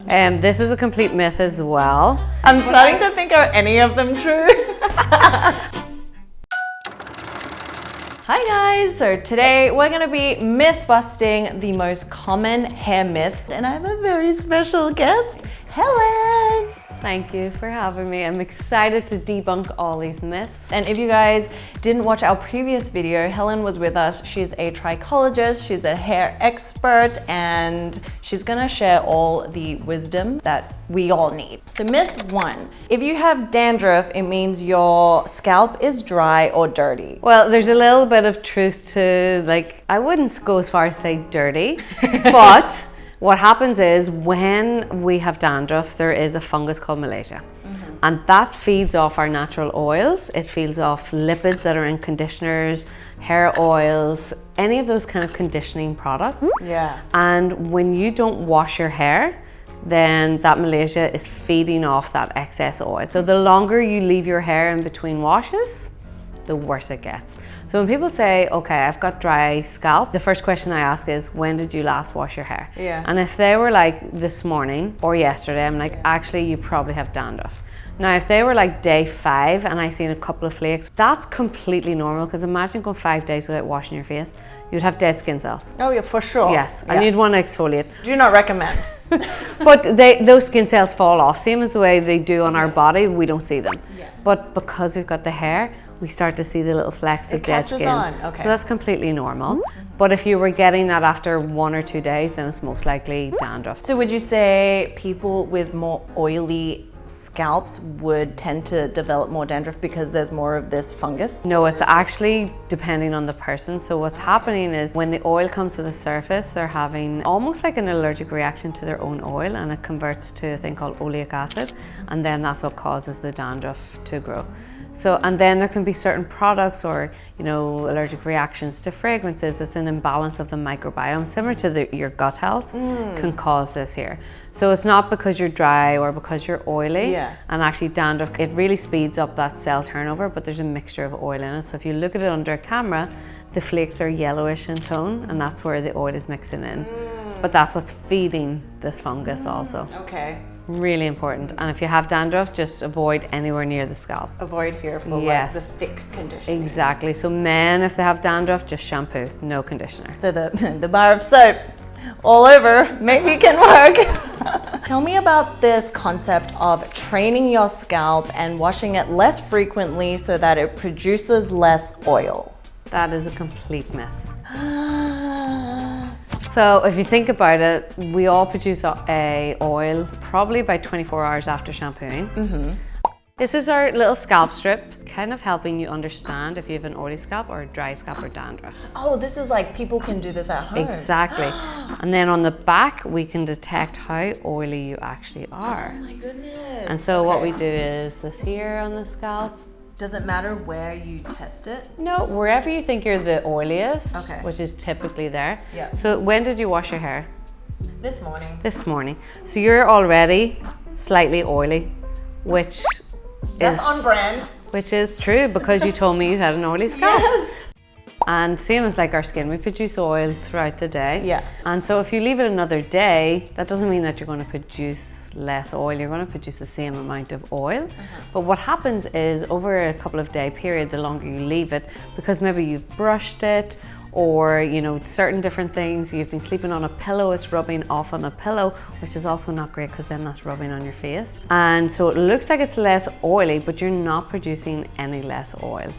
This is a complete myth as well. I'm starting to think, are any of them true? Hi guys, so today we're gonna be myth busting the most common hair myths, and I have a very special guest, Helen. Thank you for having me. I'm excited to debunk all these myths. And if you guys didn't watch our previous video, Helen was with us. She's a trichologist, she's a hair expert, and she's gonna share all the wisdom that we all need. So myth 1, if you have dandruff, it means your scalp is dry or dirty. Well, there's a little bit of truth to, like, I wouldn't go as far as say dirty, but what happens is when we have dandruff, there is a fungus called malacia. And that feeds off our natural oils. It feeds off lipids that are in conditioners, hair oils, any of those kind of conditioning products. Yeah. And when you don't wash your hair, then that malacia is feeding off that excess oil. So the longer you leave your hair in between washes, the worse it gets. So when people say, okay, I've got dry scalp, the first question I ask is, when did you last wash your hair? Yeah. And if they were like this morning or yesterday, I'm like, actually, you probably have dandruff. Now, if they were like day 5 and I seen a couple of flakes, that's completely normal, because imagine going 5 days without washing your face. You'd have dead skin cells. Oh yeah, for sure. Yes, Yeah. and you'd want to exfoliate. Do not recommend. But those skin cells fall off, same as the way they do on our body, we don't see them. Yeah. But because we've got the hair, we start to see the little flecks of dead catches skin. on, okay. So that's completely normal. But if you were getting that after 1 or 2 days, then it's most likely dandruff. So would you say people with more oily scalps would tend to develop more dandruff because there's more of this fungus? No, it's actually depending on the person. So what's happening is when the oil comes to the surface, they're having almost like an allergic reaction to their own oil, and it converts to a thing called oleic acid, and then that's what causes the dandruff to grow. So, and then there can be certain products or, you know, allergic reactions to fragrances. It's an imbalance of the microbiome, similar to your gut health, can cause this here. So it's not because you're dry or because you're oily. Yeah. And actually dandruff, it really speeds up that cell turnover, but there's a mixture of oil in it. So if you look at it under a camera, the flakes are yellowish in tone, and that's where the oil is mixing in. But that's what's feeding this fungus also. Okay. Really important. And if you have dandruff, just avoid anywhere near the scalp. Avoid here for Yes. like the thick conditioning. Exactly. So men, if they have dandruff, just shampoo, no conditioner. So the bar of soap all over maybe can work. Tell me about this concept of training your scalp and washing it less frequently so that it produces less oil. That is a complete myth. So if you think about it, we all produce a oil probably by 24 hours after shampooing. This is our little scalp strip, kind of helping you understand if you have an oily scalp or a dry scalp or dandruff. Oh, this is like people can do this at home. Exactly. And then on the back, we can detect how oily you actually are. Oh my goodness. And so what we do is this here on the scalp. Does it matter where you test it? No, wherever you think you're the oiliest, Okay. which is typically there. Yeah. So when did you wash your hair? This morning. This morning. So you're already slightly oily, which That's on brand. Which is true, because you told me you had an oily scalp. Yes. And same as like our skin, we produce oil throughout the day. Yeah. And so if you leave it another day, that doesn't mean that you're going to produce less oil. You're going to produce the same amount of oil. But what happens is over a couple of day period, the longer you leave it, because maybe you've brushed it, or you know, certain different things, you've been sleeping on a pillow, it's rubbing off on the pillow, which is also not great, because then that's rubbing on your face. And so it looks like it's less oily, but you're not producing any less oil.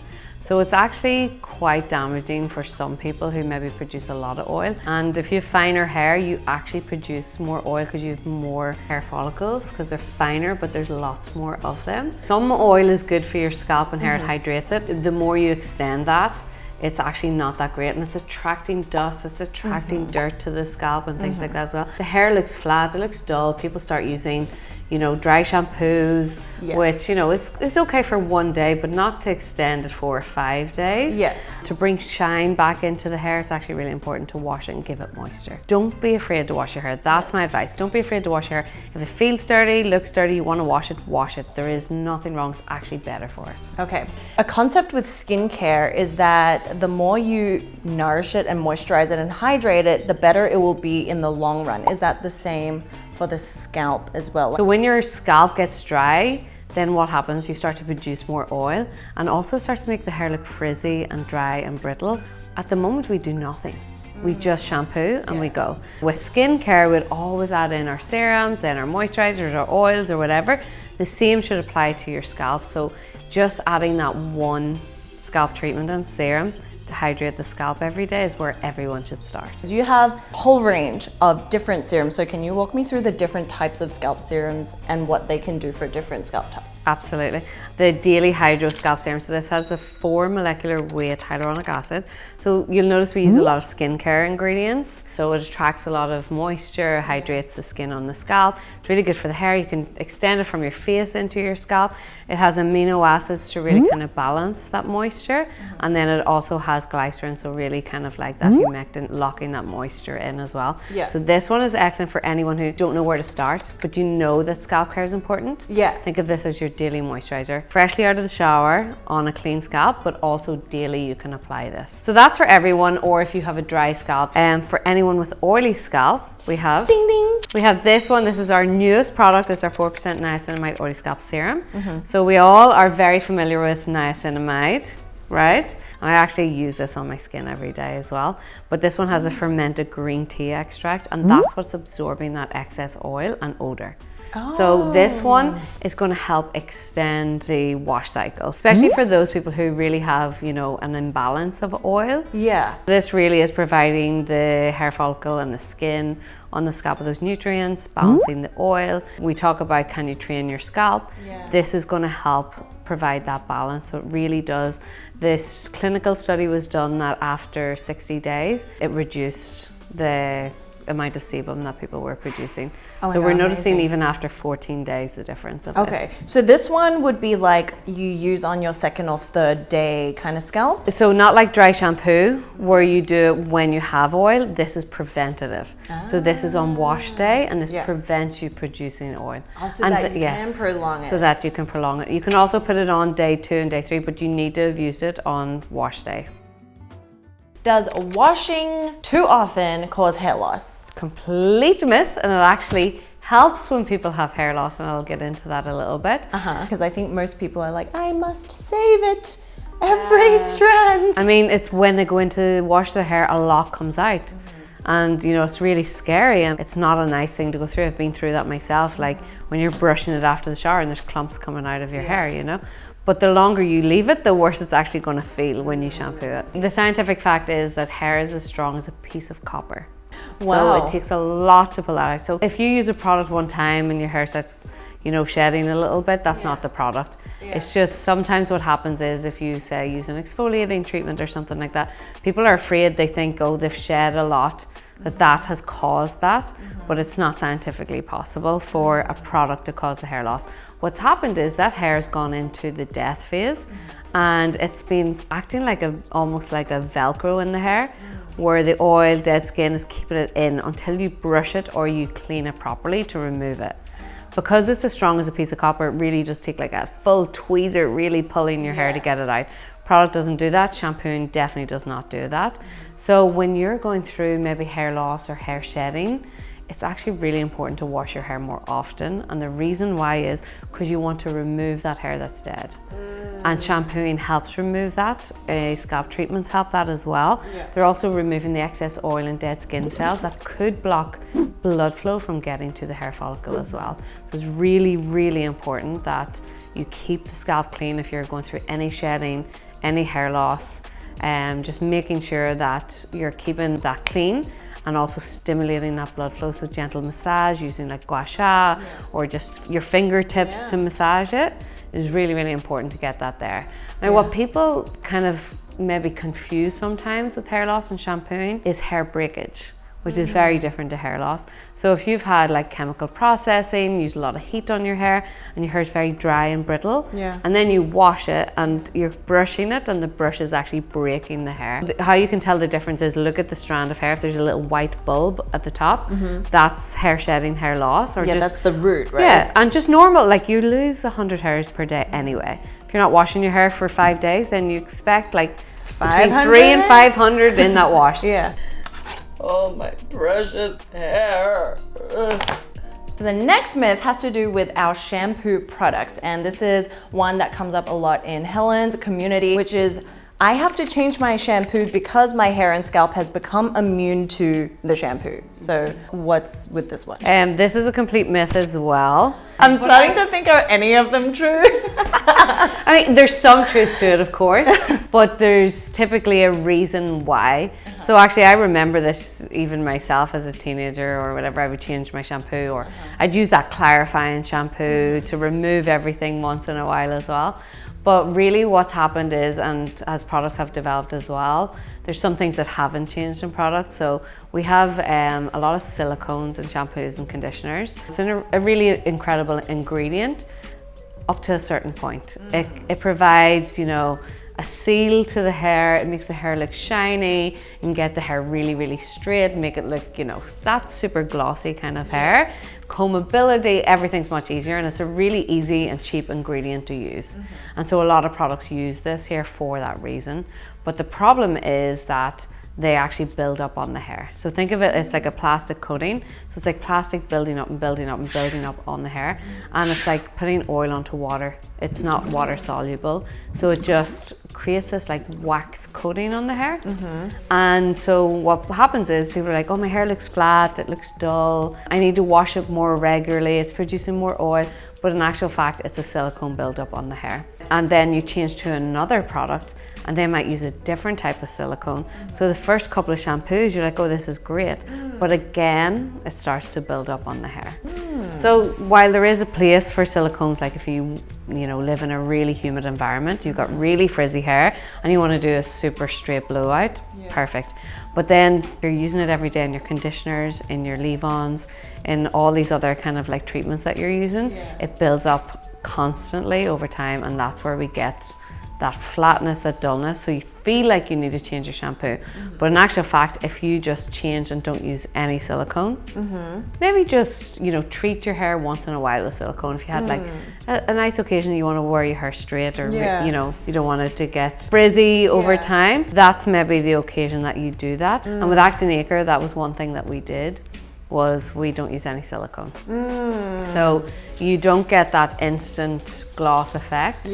So it's actually quite damaging for some people who maybe produce a lot of oil. And if you have finer hair, you actually produce more oil because you have more hair follicles, because they're finer, but there's lots more of them. Some oil is good for your scalp and hair, it hydrates it. The more you extend that, it's actually not that great, and it's attracting dust, it's attracting dirt to the scalp and things like that as well. The hair looks flat, it looks dull. People start using, you know, dry shampoos, which, you know, is okay for 1 day, but not to extend it for 5 days. Yes. To bring shine back into the hair, it's actually really important to wash it and give it moisture. Don't be afraid to wash your hair. That's my advice. Don't be afraid to wash your hair. If it feels dirty, looks dirty, you want to wash it, wash it. There is nothing wrong. It's actually better for it. Okay. A concept with skincare is that the more you nourish it and moisturize it and hydrate it, the better it will be in the long run. Is that the same for the scalp as well. So when your scalp gets dry, then what happens? You start to produce more oil, and also starts to make the hair look frizzy and dry and brittle. At the moment, we do nothing. We just shampoo and we go. With skincare, we'd always add in our serums, then our moisturizers, our oils or whatever. The same should apply to your scalp. So just adding that one scalp treatment and serum to hydrate the scalp every day is where everyone should start. You have a whole range of different serums. So can you walk me through the different types of scalp serums and what they can do for different scalp types? Absolutely. The Daily Hydro Scalp Serum. So this has a 4 molecular weight hyaluronic acid. So you'll notice we use a lot of skincare ingredients. So it attracts a lot of moisture, hydrates the skin on the scalp. It's really good for the hair. You can extend it from your face into your scalp. It has amino acids to really kind of balance that moisture. And then it also has glycerin, so really kind of like that humectant, locking that moisture in as well. Yeah. So this one is excellent for anyone who don't know where to start, but you know that scalp care is important. Yeah. Think of this as your daily moisturizer. Freshly out of the shower on a clean scalp, but also daily you can apply this. So that's for everyone, or if you have a dry scalp. For anyone with oily scalp, we have Ding ding. We have this one. This is our newest product. It's our 4% niacinamide oily scalp serum. So we all are very familiar with niacinamide, right? And I actually use this on my skin every day as well. But this one has a fermented green tea extract, and that's what's absorbing that excess oil and odor. So this one is going to help extend the wash cycle, especially for those people who really have, you know, an imbalance of oil. Yeah. This really is providing the hair follicle and the skin on the scalp with those nutrients, balancing the oil. We talk about, can you train your scalp? This is going to help provide that balance. So it really does. This clinical study was done that after 60 days, it reduced the amount of sebum that people were producing. So we're noticing even after 14 days the difference of this. Okay, so this one would be like you use on your second or third day kind of scalp? So not like dry shampoo where you do it when you have oil. This is preventative. So this is on wash day, and this prevents you producing oil. So that you can prolong it. So that you can prolong it. You can also put it on day 2 and day 3, but you need to have used it on wash day. Does washing too often cause hair loss? It's a complete myth, and it actually helps when people have hair loss, and I'll get into that a little bit. Because I think most people are like, I must save it, every strand. I mean, it's when they go in to wash their hair, a lot comes out. And you know, it's really scary, and it's not a nice thing to go through. I've been through that myself, like when you're brushing it after the shower and there's clumps coming out of your hair, you know. But the longer you leave it, the worse it's actually going to feel when you shampoo it. The scientific fact is that hair is as strong as a piece of copper. So it takes a lot to pull that out. So if you use a product one time and your hair starts, you know, shedding a little bit, that's not the product. It's just sometimes what happens is if you say use an exfoliating treatment or something like that, people are afraid. They think, oh, they've shed a lot, that has caused that, but it's not scientifically possible for a product to cause the hair loss. What's happened is that hair has gone into the death phase, and it's been acting like almost like a Velcro in the hair, where the oil, dead skin is keeping it in until you brush it or you clean it properly to remove it. Because it's as strong as a piece of copper, it really does take like a full tweezer really pulling your hair to get it out. Product doesn't do that. Shampooing definitely does not do that. So when you're going through maybe hair loss or hair shedding, it's actually really important to wash your hair more often. And the reason why is because you want to remove that hair that's dead. And shampooing helps remove that. Scalp treatments help that as well. They're also removing the excess oil and dead skin cells that could block blood flow from getting to the hair follicle as well. So it's really, really important that you keep the scalp clean if you're going through any shedding, any hair loss, just making sure that you're keeping that clean and also stimulating that blood flow. So gentle massage using like gua sha or just your fingertips to massage it is really, really important to get that there. Now what people kind of maybe confuse sometimes with hair loss and shampooing is hair breakage, which is very different to hair loss. So if you've had like chemical processing, use a lot of heat on your hair, and your hair is very dry and brittle, and then you wash it and you're brushing it and the brush is actually breaking the hair. How you can tell the difference is look at the strand of hair. If there's a little white bulb at the top, that's hair shedding, hair loss, or just, that's the root, right? Yeah, and just normal, like you lose 100 hairs per day anyway. If you're not washing your hair for 5 days, then you expect like between 300 and 500 in that wash. Oh, my precious hair. So the next myth has to do with our shampoo products. And this is one that comes up a lot in Helen's community, which is I have to change my shampoo because my hair and scalp has become immune to the shampoo. So what's with this one? This is a complete myth as well. I'm starting to think, are any of them true? I mean, there's some truth to it, of course, but there's typically a reason why. So actually, I remember this even myself as a teenager or whatever. I would change my shampoo, or I'd use that clarifying shampoo to remove everything once in a while as well. But really what's happened is, and as products have developed as well, there's some things that haven't changed in products. So we have a lot of silicones in shampoos and conditioners. It's a really incredible ingredient up to a certain point. It provides, you know, a seal to the hair. It makes the hair look shiny and get the hair really, really straight, make it look, you know, that super glossy kind of hair. Combability, everything's much easier, and it's a really easy and cheap ingredient to use. And so a lot of products use this here for that reason. But the problem is that they actually build up on the hair. So think of it as like a plastic coating. So it's like plastic building up and building up and building up on the hair. And it's like putting oil onto water. It's not water soluble. So it just creates this like wax coating on the hair. And so what happens is people are like, oh, my hair looks flat, it looks dull. I need to wash it more regularly. It's producing more oil. But in actual fact, it's a silicone buildup on the hair. And then you change to another product and they might use a different type of silicone. So the first couple of shampoos, you're like, oh, this is great. But again, it starts to build up on the hair. So while there is a place for silicones, like if you live in a really humid environment, you've got really frizzy hair and you want to do a super straight blowout, perfect. But then you're using it every day in your conditioners, in your leave-ons, in all these other kind of like treatments that you're using. It builds up constantly over time, and that's where we get that flatness, that dullness. So you feel like you need to change your shampoo. But in actual fact, if you just change and don't use any silicone, maybe just, treat your hair once in a while with silicone. If you had like a nice occasion, you want to wear your hair straight, or you don't want it to get frizzy over time, that's maybe the occasion that you do that. And with Act+Acre, that was one thing that we did, was we don't use any silicone. So you don't get that instant gloss effect.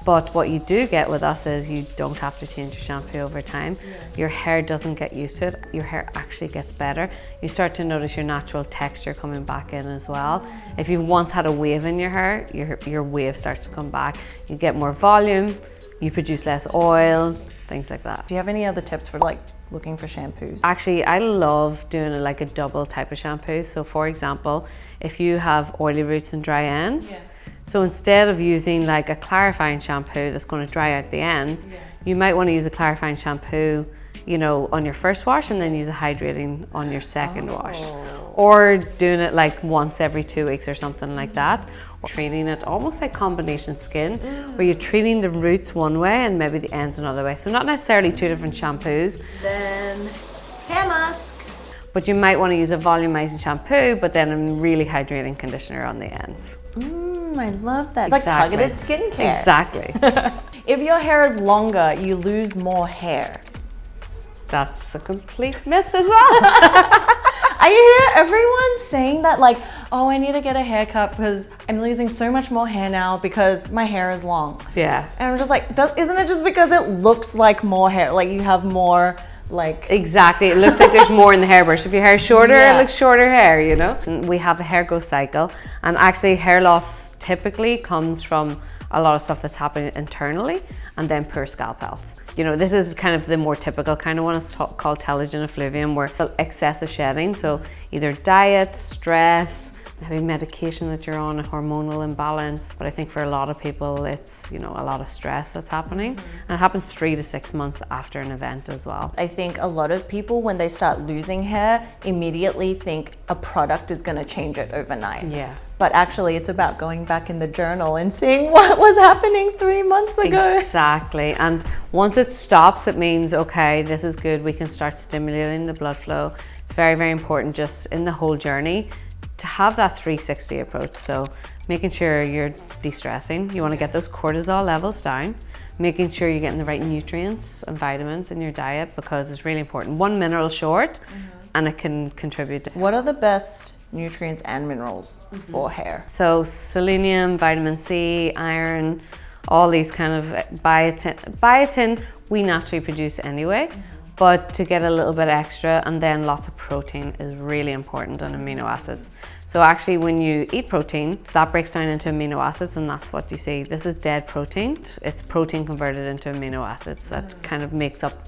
But what you do get with us is you don't have to change your shampoo over time. Your hair doesn't get used to it. Your hair actually gets better. You start to notice your natural texture coming back in as well. If you've once had a wave in your hair, your wave starts to come back. You get more volume, you produce less oil, things like that. Do you have any other tips for like looking for shampoos? Actually, I love doing like a double type of shampoo. So for example, if you have oily roots and dry ends, so instead of using like a clarifying shampoo that's going to dry out the ends, you might want to use a clarifying shampoo, on your first wash, and then use a hydrating on your second wash. Or doing it like once every 2 weeks or something like that. Or treating it almost like combination skin, where you're treating the roots one way and maybe the ends another way. So not necessarily two different shampoos. Then hair mask. But you might want to use a volumizing shampoo, but then a really hydrating conditioner on the ends. I love that. It's like targeted skincare. Exactly. If your hair is longer, you lose more hair. That's a complete myth as well. I hear everyone saying that, like, oh, I need to get a haircut because I'm losing so much more hair now because my hair is long. Yeah. And I'm just like, isn't it just because it looks like more hair? Like you have more, like... Exactly. It looks like there's more in the hairbrush. If your hair is shorter, it looks shorter hair, And we have a hair growth cycle. And actually hair loss typically comes from a lot of stuff that's happening internally and then poor scalp health. This is kind of the more typical kind of one. It's called telogen effluvium, where excessive shedding. So either diet, stress, maybe medication that you're on, a hormonal imbalance. But I think for a lot of people, it's, a lot of stress that's happening. And it happens 3 to 6 months after an event as well. I think a lot of people, when they start losing hair, immediately think a product is going to change it overnight. Yeah. But actually, it's about going back in the journal and seeing what was happening 3 months ago. Exactly. And once it stops, it means, okay, this is good. We can start stimulating the blood flow. It's very, very important just in the whole journey to have that 360 approach. So making sure you're de-stressing. You want to get those cortisol levels down. Making sure you're getting the right nutrients and vitamins in your diet, because it's really important. One mineral short and it can contribute to... What are the best nutrients and minerals for hair? So selenium, vitamin C, iron, all these kind of biotin we naturally produce anyway, but to get a little bit extra, and then lots of protein is really important, and amino acids. So actually when you eat protein, that breaks down into amino acids, and that's what you see. This is dead protein. It's protein converted into amino acids that kind of makes up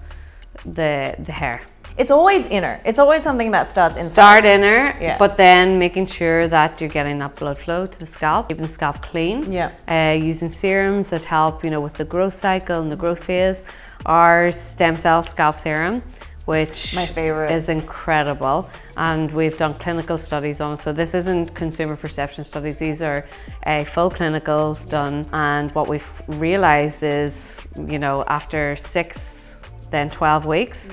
the hair. It's always inner. It's always something that starts inside. Start inner, but then making sure that you're getting that blood flow to the scalp, keeping the scalp clean. Using serums that help, you know, with the growth cycle and the growth phase. Our stem cell scalp serum, which my favorite, is incredible, and we've done clinical studies on it. So this isn't consumer perception studies, these are full clinicals done, and what we've realized is, you know, after 6 then 12 weeks,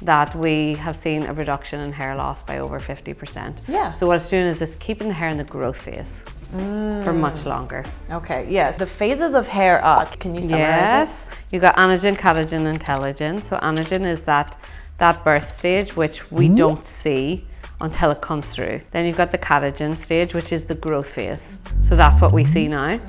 that we have seen a reduction in hair loss by over 50%. So what it's doing is it's keeping the hair in the growth phase for much longer. Okay, yes. The phases of hair are, can you summarize it? You got anagen, catagen, and telogen. So anagen is that birth stage, which we don't see until it comes through. Then you've got the catagen stage, which is the growth phase. So that's what we see now.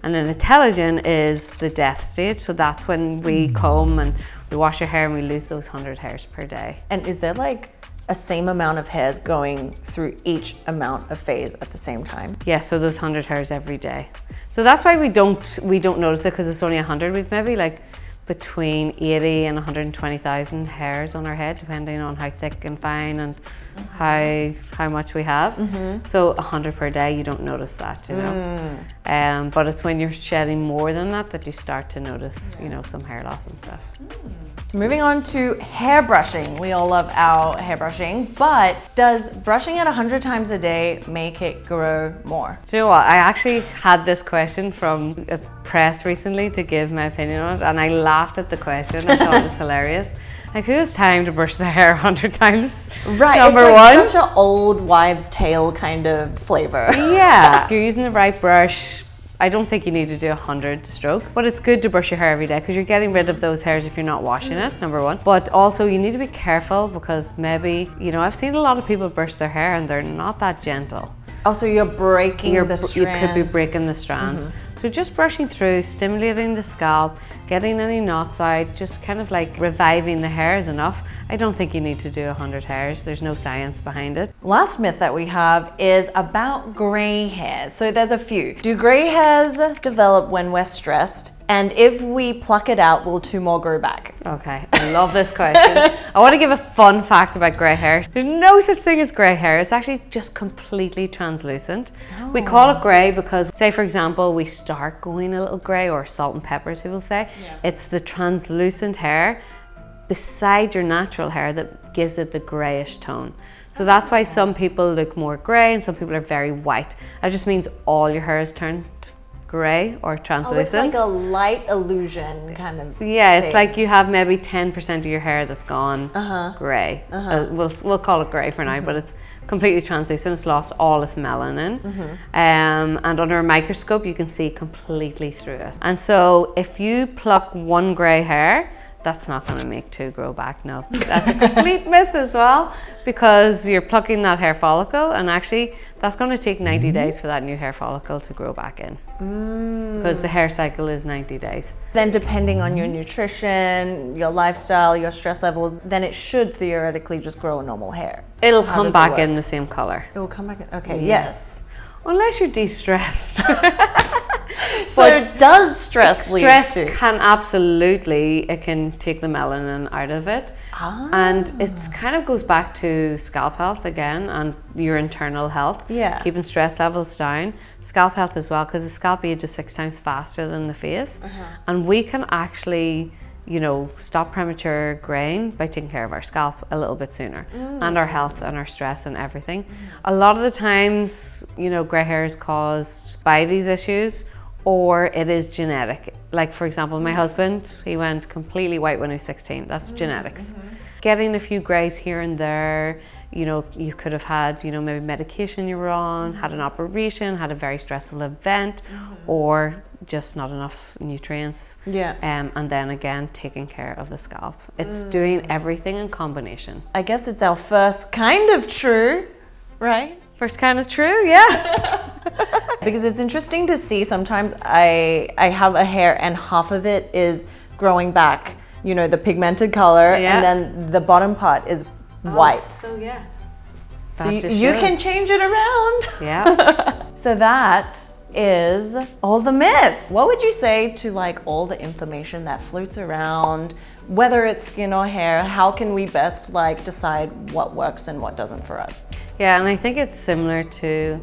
And then the telogen is the death stage. So that's when we comb and we wash your hair and we lose those 100 hairs per day. And is there like a same amount of hairs going through each amount of phase at the same time? Yeah, so those 100 hairs every day. So that's why we don't notice it, because it's only 100. We've maybe like between 80 and 120,000 hairs on our head, depending on how thick and fine and how much we have. So 100 per day, you don't notice that, you know. But it's when you're shedding more than that you start to notice, you know, some hair loss and stuff. Moving on to hair brushing. We all love our hair brushing, but does brushing it 100 times a day make it grow more? Do you know what? I actually had this question from a press recently to give my opinion on it, and I laughed at the question. I thought it was hilarious. Like, who has time to brush their hair 100 times? Right, Number it's like one. Such an old wives' tale kind of flavor. Yeah. If you're using the right brush, I don't think you need to do 100 strokes, but it's good to brush your hair every day because you're getting rid of those hairs if you're not washing it, number one. But also you need to be careful because maybe, you know, I've seen a lot of people brush their hair and they're not that gentle. Also, you're breaking the strands. You could be breaking the strands. So just brushing through, stimulating the scalp, getting any knots out, just kind of like reviving the hair is enough. I don't think you need to do 100 hairs. There's no science behind it. Last myth that we have is about gray hairs. So there's a few. Do gray hairs develop when we're stressed? And if we pluck it out, will 2 more grow back? Okay, I love this question. I want to give a fun fact about grey hair. There's no such thing as grey hair. It's actually just completely translucent. We call it grey because, say for example, we start going a little grey, or salt and pepper, people say. It's the translucent hair beside your natural hair that gives it the greyish tone. So that's why some people look more grey and some people are very white. That just means all your hair is turned grey or translucent. Oh, it's like a light illusion kind of Yeah, it's thing. like you have maybe 10% of your hair that's gone grey. We'll call it grey for now, but it's completely translucent. It's lost all its melanin. And under a microscope, you can see completely through it. And so if you pluck 1 grey hair, that's not going to make 2 grow back. No, that's a complete myth as well, because you're plucking that hair follicle, and actually that's going to take 90 days for that new hair follicle to grow back in, because the hair cycle is 90 days. Then depending on your nutrition, your lifestyle, your stress levels, then it should theoretically just grow a normal hair. It'll come back in the same color. It will come back in, okay, yes. Unless you're de-stressed. So does stress lead Stress to? can absolutely, it can take the melanin out of it. And it's kind of goes back to scalp health again and your internal health. Keeping stress levels down. Scalp health as well, because the scalp ages 6 times faster than the face. And we can actually, you know, stop premature graying by taking care of our scalp a little bit sooner, and our health and our stress and everything. A lot of the times, you know, grey hair is caused by these issues, or it is genetic. Like for example, my husband, he went completely white when he was 16. That's genetics. Getting a few greys here and there, you know, you could have had, you know, maybe medication you were on, had an operation, had a very stressful event, or just not enough nutrients. And then again, taking care of the scalp. It's doing everything in combination. I guess it's our first kind of true, right? First count is true, yeah. Because it's interesting to see sometimes I have a hair and half of it is growing back, you know, the pigmented color, and then the bottom part is white. So yeah. So you can change it around. Yeah. So that is all the myths. What would you say to like all the information that floats around, whether it's skin or hair? How can we best like decide what works and what doesn't for us? Yeah, and I think it's similar to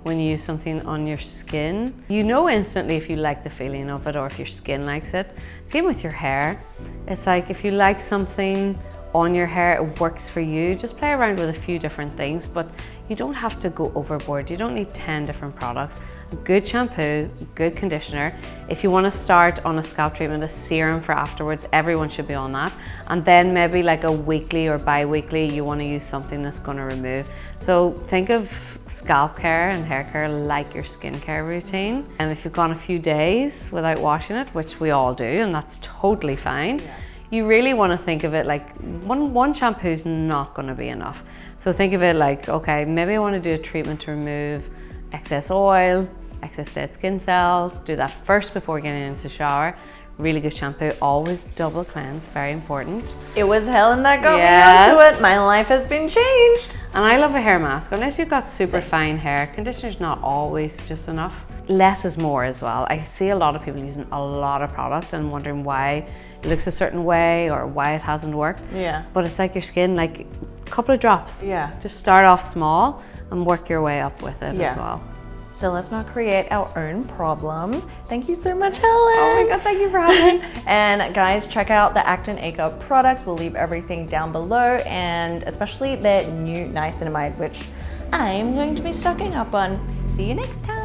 when you use something on your skin. You know instantly if you like the feeling of it or if your skin likes it. Same with your hair. It's like if you like something on your hair, it works for you. Just play around with a few different things, but you don't have to go overboard. You don't need 10 different products. A good shampoo, good conditioner. If you want to start on a scalp treatment, a serum for afterwards, everyone should be on that. And then maybe like a weekly or bi-weekly, you want to use something that's going to remove. So think of scalp care and hair care like your skincare routine. And if you've gone a few days without washing it, which we all do, and that's totally fine, you really want to think of it like one shampoo is not going to be enough. So think of it like, okay, maybe I want to do a treatment to remove excess oil, excess dead skin cells. Do that first before getting into the shower. Really good shampoo, always double cleanse, very important. It was Helen that got me onto it. My life has been changed. And I love a hair mask. Unless you've got super fine hair, conditioner's not always just enough. Less is more as well. I see a lot of people using a lot of product and wondering why it looks a certain way or why it hasn't worked. Yeah. But it's like your skin, like a couple of drops. Yeah. Just start off small and work your way up with it as well. So let's not create our own problems. Thank you so much, Helen. Oh my God, thank you for having me. And guys, check out the Act+Acre products. We'll leave everything down below, and especially their new niacinamide, which I'm going to be stocking up on. See you next time.